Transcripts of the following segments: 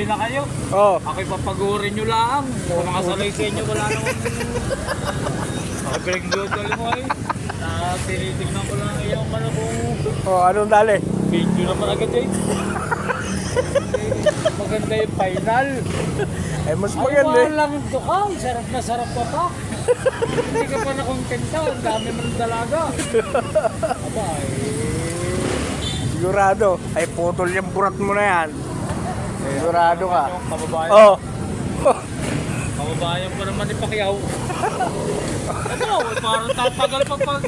na kayo. Oo. Ako'y papagurin nyo lang. Kung mga salay sa inyo, wala naman. Ako'y pinagdodol mo eh. Tinitignan ko lang iyong ano kung... Anong dali? Video naman agad eh. Maganda yung final. Mas maganda Ay, lang ito ka. Sarap na sarap pa pa. Hindi ka pa nakontenta. Ang dami man dalaga. Aba sigurado. Ay, putol yung burat mo na yan. Sigurado ka. Kababayan. Oo. Kababayan pa naman ni Pacquiao. Ito, parang tatagal pag...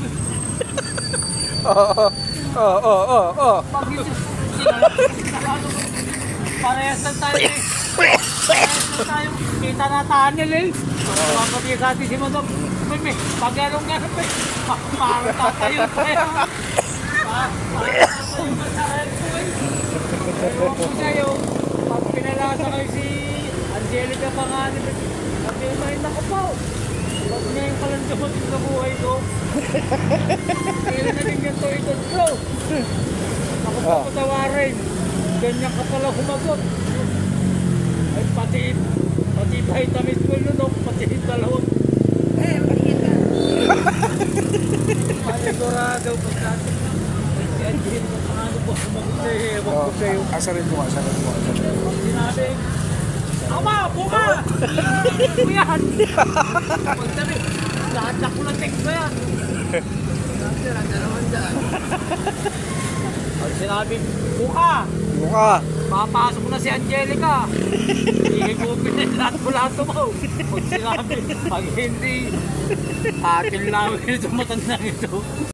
Oo. Parehas na tayo eh. Parehas na tayo. Kita na tanil eh. Mapapagay sa atin si Madam. Pag anong nga eh. Parang tatayo pa yan. Parang tatayo pa sa akin ko eh. Pero ako sa'yo, pag pinalasa kayo si Angelica pa nga ni sabi mo ay nakapaw. Pag ngayon ka lang dumating sa buhay ko. Kailan na din ganito ito. Ako pa patawarin. Ganyan ka pala humagot. Ay pati vitamins ko yun o. Pati dalawang. Panigurado pa sa atin. Si Angelica pa nga po humagot eh. Ewan ko sa'yo. Asarin mo. Sinabi. Ama! Bunga! Kuyan! Pagdabi, lahat na ko ng text mo yan. Pag sinabi, buka! Papasok mo na si Angelica. Ihigupin na lahat mo lahat mo. Pag sinabi, pag hindi, atin lang ito matandang ito.